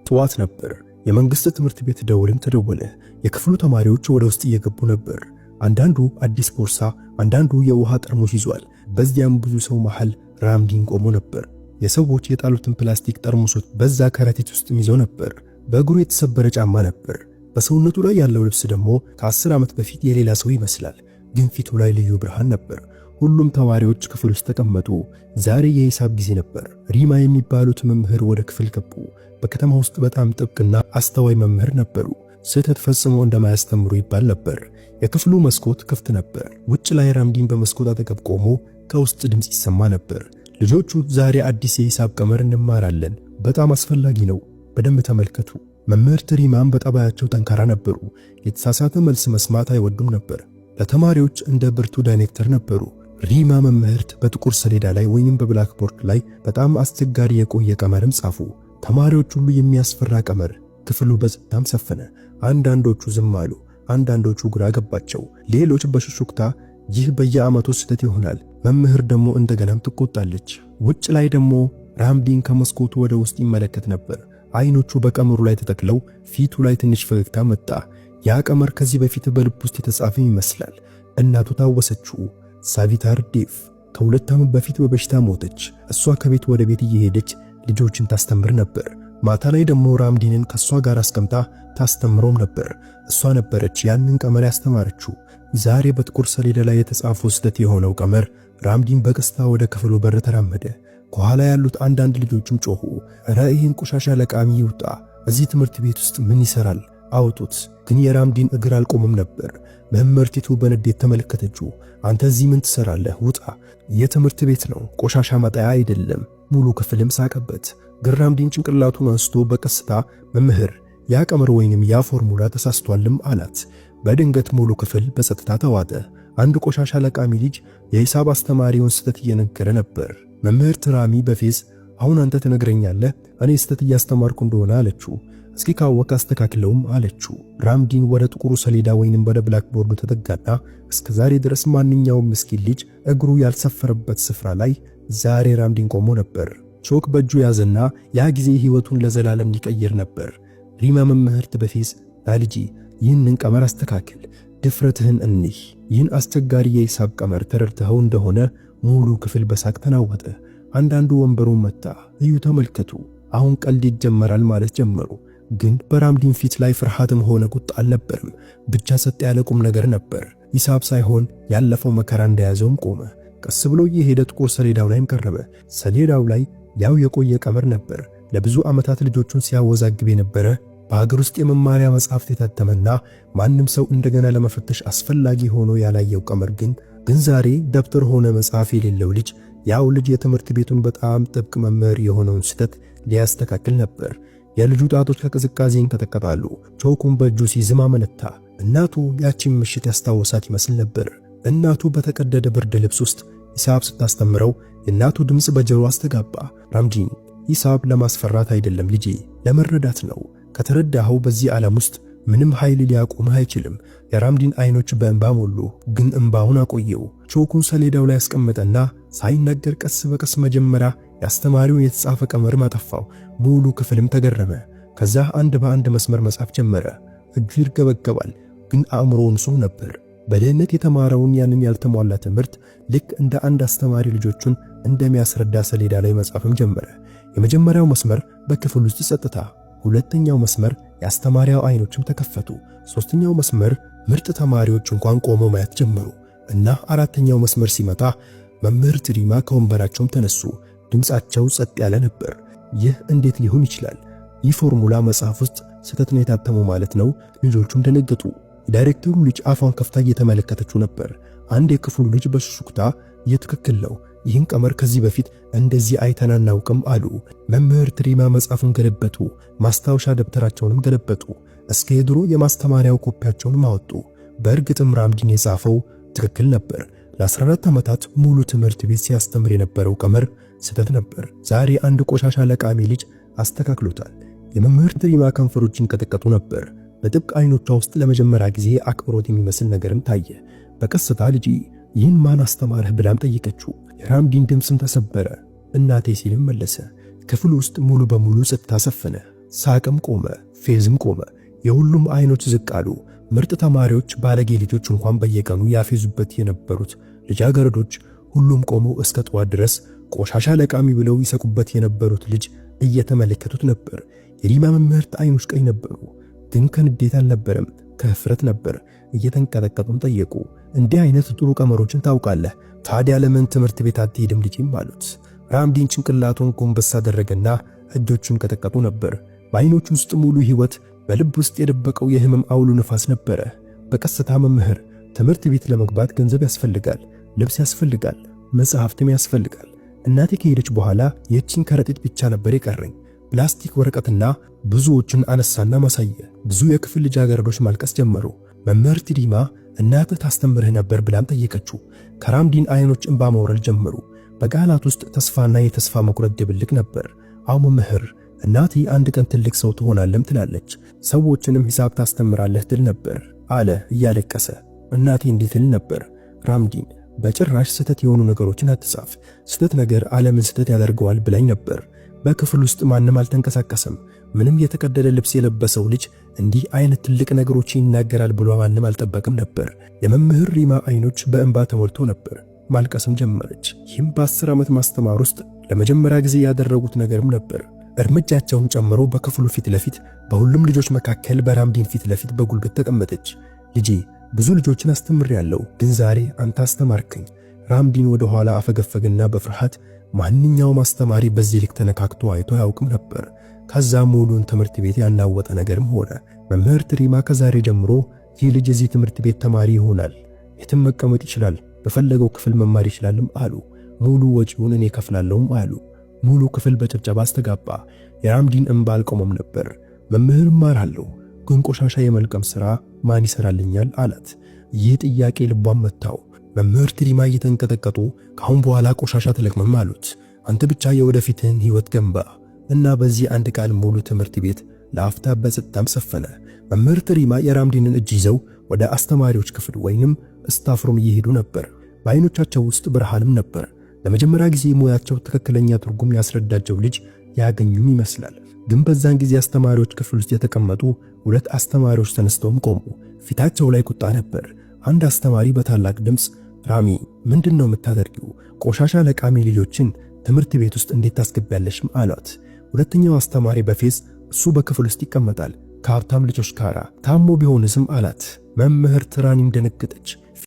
ጠዋት ነበር። የመንግስት ትምህርት ቤት ደውልም ተደወለ። የክፍሉ ተማሪዎች ወደ ውስጥ እየገቡ ነበር። አንዳንዱ አዲስ ቦርሳ፣ አንዳንዱ የውሃ ጠርሙስ ይዟል። በዚያም ብዙ ሰው መሃል ራምዲን ቆሞ ነበር። የሰዎች የጣሉትን ፕላስቲክ ጠርሙሶች በዛ ከረጢት ውስጥ ይዘው ነበር። በእግሩ የተሰበረ ጫማ ነበር። በሰውነቱ ላይ ያለው ልብስ ደግሞ ከ10 ዓመት በፊት የሌላ ሰው ይመስላል፣ ግን ፊቱ ላይ ልዩ ብርሃን ነበር። ሁሉም ተማሪዎች ክፍል ውስጥ ተቀመጡ። ዛሬ የሂሳብ ጊዜ ነበር። ሪማ የሚባሉት መምህር ወደ ክፍል ገቡ። በከተማ ውስጥ በጣም ጥብቅና አስተዋይ መምህር ነበሩ። ስህተት ፈጽሞ እንደማያስተምሩ ይባል ነበር። የክፍሉ መስኮት ክፍት ነበር። ውጭ ላይ ራምዲን በመስኮት አጠገብ ቆሞ ከውስጥ ድምፅ ይሰማ ነበር። ልጆቹ ዛሬ አዲስ የሂሳብ ቀመር እንማራለን፣ በጣም አስፈላጊ ነው፣ በደንብ ተመልከቱ። መምህርት ሪማም በጠባያቸው ጠንካራ ነበሩ። የተሳሳተ መልስ መስማት አይወዱም ነበር። ለተማሪዎች እንደ ብርቱ ዳይሬክተር ነበሩ። ሪማ መምህርት በጥቁር ሰሌዳ ላይ ወይም በብላክቦርድ ላይ በጣም አስቸጋሪ የቆየ ቀመርም ጻፉ። ተማሪዎች ሁሉ የሚያስፈራ ቀመር። ክፍሉ በጸጥታም ሰፈነ። አንዳንዶቹ ዝም አሉ፣ አንዳንዶቹ ግራ ገባቸው። ሌሎች በሹክሹክታ ይህ በየዓመቱ ስህተት ይሆናል። መምህር ደግሞ እንደገናም ትቆጣለች። ውጭ ላይ ደግሞ ራምዲን ከመስኮቱ ወደ ውስጥ ይመለከት ነበር። አይኖቹ በቀመሩ ላይ ተተክለው ፊቱ ላይ ትንሽ ፈገግታ መጣ። ያ ቀመር ከዚህ በፊት በልብ ውስጥ የተጻፈ ይመስላል። እናቱ ታወሰችው። ሳቪታር ዴቭ ከ2 ዓመት በፊት በበሽታ ሞተች። እሷ ከቤት ወደ ቤት እየሄደች ልጆችን ታስተምር ነበር። ማታ ላይ ደግሞ ራምዲንን ከሷ ጋር አስቀምጣ ታስተምሮም ነበር። እሷ ነበረች ያንን ቀመር ያስተማረችው። ዛሬ በጥቁር ሰሌዳ ላይ የተጻፈው ስህተት የሆነው ቀመር ራምዲን በቀስታ ወደ ክፍሉ በር ተራመደ። ከኋላ ያሉት አንዳንድ ልጆችም ጮኹ፣ እረ ይህን ቆሻሻ ለቃሚ ይውጣ! እዚህ ትምህርት ቤት ውስጥ ምን ይሰራል? አውጡት! ግን የራምዲን እግር አልቆመም ነበር። መምህርቲቱ በንዴት ተመለከተችው። አንተ እዚህ ምን ትሰራለህ? ውጣ! የትምህርት ቤት ነው፣ ቆሻሻ መጣያ አይደለም። ሙሉ ክፍልም ሳቀበት። ግን ራምዲን ጭንቅላቱን አንስቶ በቀስታ መምህር፣ ያ ቀመር ወይንም ያ ፎርሙላ ተሳስቷልም አላት። በድንገት ሙሉ ክፍል በጸጥታ ተዋጠ። አንድ ቆሻሻ ለቃሚ ልጅ የሂሳብ አስተማሪውን ስህተት እየነገረ ነበር። መምህርት ራሚ በፌዝ አሁን አንተ ትነግረኛለህ እኔ ስህተት እያስተማርኩ እንደሆነ አለችው። እስኪ ካወቅ አስተካክለውም አለችው። ራምዲን ወደ ጥቁሩ ሰሌዳ ወይንም ወደ ብላክቦርዱ ተጠጋና እስከ ዛሬ ድረስ ማንኛውም ምስኪን ልጅ እግሩ ያልሰፈረበት ስፍራ ላይ ዛሬ ራምዲን ቆሞ ነበር። ቾክ በእጁ ያዘና ያ ጊዜ ህይወቱን ለዘላለም ሊቀይር ነበር። ሪማ መምህርት በፌዝ ልጄ ይህንን ቀመር አስተካክል፣ ድፍረትህን እንይ። ይህን አስቸጋሪ የሂሳብ ቀመር ተረድተኸው እንደሆነ ሙሉ ክፍል በሳቅ ተናወጠ። አንዳንዱ ወንበሩን መታ። እዩ ተመልከቱ፣ አሁን ቀልድ ይጀመራል ማለት ጀመሩ። ግን በራምዲን ፊት ላይ ፍርሃትም ሆነ ቁጣ አልነበርም። ብቻ ሰጥ ያለ ቁም ነገር ነበር። ሂሳብ ሳይሆን ያለፈው መከራ እንደያዘውም ቆመ። ቀስ ብሎ የሄደ ጥቁር ሰሌዳው ላይም ቀረበ። ሰሌዳው ላይ ያው የቆየ ቀመር ነበር። ለብዙ ዓመታት ልጆቹን ሲያወዛግብ የነበረ በሀገር ውስጥ የመማሪያ መጽሐፍት የታተመና ማንም ሰው እንደገና ለመፈተሽ አስፈላጊ ሆኖ ያላየው ቀመር ግን ዛሬ ደብተር ሆነ መጽሐፍ የሌለው ልጅ ያው ልጅ የትምህርት ቤቱን በጣም ጥብቅ መምህር የሆነውን ስህተት ሊያስተካክል ነበር። የልጁ ጣቶች ከቅዝቃዜን ተጠቀጣሉ። ቾኩን በእጁ ሲዝም አመነታ። እናቱ ያቺን ምሽት ያስታወሳት ይመስል ነበር። እናቱ በተቀደደ ብርድ ልብስ ውስጥ ሂሳብ ስታስተምረው የእናቱ ድምፅ በጆሮ አስተጋባ። ራምዲን ሂሳብ ለማስፈራት አይደለም ልጄ፣ ለመረዳት ነው። ከተረዳኸው በዚህ ዓለም ውስጥ ምንም ኃይል ሊያቆምህ አይችልም። የራምዲን አይኖች በእንባ ሞሉ፣ ግን እንባውን አቆየው። ቾኩን ሰሌዳው ላይ ያስቀመጠና ሳይናገር ቀስ በቀስ መጀመሪያ የአስተማሪውን የተጻፈ ቀመር ማጠፋው። ሙሉ ክፍልም ተገረመ። ከዛ አንድ በአንድ መስመር መጻፍ ጀመረ። እጁ ይርገበገባል፣ ግን አእምሮው ንጹህ ነበር። በድህነት የተማረውን ያንን ያልተሟላ ትምህርት ልክ እንደ አንድ አስተማሪ ልጆቹን እንደሚያስረዳ ሰሌዳ ላይ መጻፍም ጀመረ። የመጀመሪያው መስመር በክፍል ውስጥ ጸጥታ፣ ሁለተኛው መስመር የአስተማሪው አይኖችም ተከፈቱ። ሶስተኛው መስመር ምርጥ ተማሪዎች እንኳን ቆመው ማየት ጀመሩ እና አራተኛው መስመር ሲመጣ መምህርት ሪማ ከወንበራቸውም ተነሱ። ድምጻቸው ጸጥ ያለ ነበር። ይህ እንዴት ሊሆን ይችላል? ይህ ፎርሙላ መጽሐፍ ውስጥ ስህተት ነው የታተመው ማለት ነው? ልጆቹም ደነገጡ። ዳይሬክተሩ ልጅ አፏን ከፍታ እየተመለከተችው ነበር። አንድ የክፍሉ ልጅ በሹክሹክታ ይህ ትክክል ነው፣ ይህን ቀመር ከዚህ በፊት እንደዚህ አይተን አናውቅም አሉ። መምህርት ሪማ መጽሐፉን ገለበጡ። ማስታወሻ ደብተራቸውንም ገለበጡ። እስከ የድሮ የማስተማሪያው ኮፒያቸውንም አወጡ። በእርግጥም ራምዲን የጻፈው ትክክል ነበር። ለ14 ዓመታት ሙሉ ትምህርት ቤት ሲያስተምር የነበረው ቀመር ስህተት ነበር። ዛሬ አንድ ቆሻሻ ለቃሚ ልጅ አስተካክሎታል። የመምህርት ሪማ ከንፈሮች ይንቀጠቀጡ ነበር። በጥብቅ አይኖቿ ውስጥ ለመጀመሪያ ጊዜ አክብሮት የሚመስል ነገርም ታየ። በቀስታ ልጅ ይህን ማን አስተማረህ ብላም ጠየቀችው። የራምዲን ድምፅም ተሰበረ። እናቴ ሲልም መለሰ። ክፍሉ ውስጥ ሙሉ በሙሉ ጸጥታ ሰፈነ። ሳቅም ቆመ፣ ፌዝም ቆመ። የሁሉም አይኖች ዝቅ አሉ። ምርጥ ተማሪዎች፣ ባለጌ ልጆች እንኳን በየቀኑ ያፌዙበት የነበሩት ልጃገረዶች ሁሉም ቆመው እስከ ጠዋት ድረስ ቆሻሻ ለቃሚ ብለው ይሰቁበት የነበሩት ልጅ እየተመለከቱት ነበር። የሪማ መምህርት አይኖች ቀይ ነበሩ፣ ግን ከንዴት አልነበረም፣ ከህፍረት ነበር። እየተንቀጠቀጡም ጠየቁ፣ እንዲህ አይነት ጥሩ ቀመሮችን ታውቃለህ? ታዲያ ለምን ትምህርት ቤት አትሄድም ልጅም አሉት። ራምዲን ጭንቅላቱን ጎንበስ አደረገና እጆቹን ቀጠቀጡ ነበር። በአይኖቹ ውስጥ ሙሉ ህይወት፣ በልብ ውስጥ የደበቀው የህመም አውሎ ነፋስ ነበረ። በቀስታ መምህር፣ ትምህርት ቤት ለመግባት ገንዘብ ያስፈልጋል፣ ልብስ ያስፈልጋል፣ መጽሐፍትም ያስፈልጋል። እናቴ ከሄደች በኋላ የቺን ከረጢት ብቻ ነበር የቀረኝ። ፕላስቲክ ወረቀትና ብዙዎችን አነሳና ማሳየ። ብዙ የክፍል ልጃገረዶች ማልቀስ ጀመሩ። መምህርት ሪማ እናትህ ታስተምርህ ነበር ብላም ጠየቀችው። ከራምዲን አይኖች እንባ መውረድ ጀመሩ። በቃላት ውስጥ ተስፋና የተስፋ መቁረጥ ድብልቅ ነበር። አው መምህር፣ እናቴ አንድ ቀን ትልቅ ሰው ትሆናለም ትላለች፣ ሰዎችንም ሂሳብ ታስተምራለህ ትል ነበር አለ እያለቀሰ። እናቴ እንዴት ትል ነበር? ራምዲን፣ በጭራሽ ስህተት የሆኑ ነገሮችን አትጻፍ፣ ስህተት ነገር ዓለምን ስህተት ያደርገዋል ብላኝ ነበር። በክፍል ውስጥ ማንም አልተንቀሳቀሰም። ምንም የተቀደደ ልብስ የለበሰው ልጅ እንዲህ አይነት ትልቅ ነገሮች ይናገራል ብሎ ማንም አልጠበቅም ነበር። የመምህር ሪማ አይኖች በእንባ ተሞልቶ ነበር። ማልቀስም ጀመረች። ይህም በ10 ዓመት ማስተማር ውስጥ ለመጀመሪያ ጊዜ ያደረጉት ነገርም ነበር። እርምጃቸውን ጨምሮ በክፍሉ ፊት ለፊት በሁሉም ልጆች መካከል በራምዲን ፊት ለፊት በጉልበት ተቀመጠች። ልጄ፣ ብዙ ልጆችን አስተምሬያለሁ፣ ግን ዛሬ አንተ አስተማርከኝ። ራምዲን ወደ ኋላ አፈገፈገና በፍርሃት ማንኛውም አስተማሪ በዚህ ልክ ተነካክቶ አይቶ አያውቅም ነበር። ከዛ ሙሉን ትምህርት ቤት ያናወጠ ነገርም ሆነ። መምህርት ሪማ ከዛሬ ጀምሮ ይህ ልጅ የዚህ ትምህርት ቤት ተማሪ ይሆናል፣ የትም መቀመጥ ይችላል፣ በፈለገው ክፍል መማር ይችላልም አሉ። ሙሉ ወጪውን እኔ ከፍላለሁም አሉ። ሙሉ ክፍል በጭብጨባ አስተጋባ። የራምዲን እንባ አልቆመም ነበር። መምህር እማራለሁ፣ ግን ቆሻሻ የመልቀም ሥራ ማን ይሰራልኛል አላት። ይህ ጥያቄ ልቧን መታው። መምህርት ሪማ እየተንቀጠቀጡ ካሁን በኋላ ቆሻሻ ተለቅመም አሉት። አንተ ብቻ የወደፊትህን ሕይወት ገንባ እና በዚህ አንድ ቃል ሙሉ ትምህርት ቤት ለአፍታ በጸጥታም ሰፈነ። መምህርት ሪማ የራምዲንን እጅ ይዘው ወደ አስተማሪዎች ክፍል ወይንም ስታፍሩም እየሄዱ ነበር። በአይኖቻቸው ውስጥ ብርሃንም ነበር። ለመጀመሪያ ጊዜ ሙያቸው ትክክለኛ ትርጉም ያስረዳቸው ልጅ ያገኙም ይመስላል። ግን በዛን ጊዜ አስተማሪዎች ክፍል ውስጥ የተቀመጡ 2 አስተማሪዎች ተነስተውም ቆሙ። ፊታቸው ላይ ቁጣ ነበር። አንድ አስተማሪ በታላቅ ድምፅ ራሚ፣ ምንድነው የምታደርጊው? ቆሻሻ ለቃሚ ልጆችን ትምህርት ቤት ውስጥ እንዴት ታስገቢያለሽም አሏት። ሁለተኛው አስተማሪ በፌዝ እሱ በክፍል ውስጥ ይቀመጣል ከሀብታም ልጆች ጋር ታሞ ቢሆንስም አላት። መምህርት ራኒም ደነገጠች።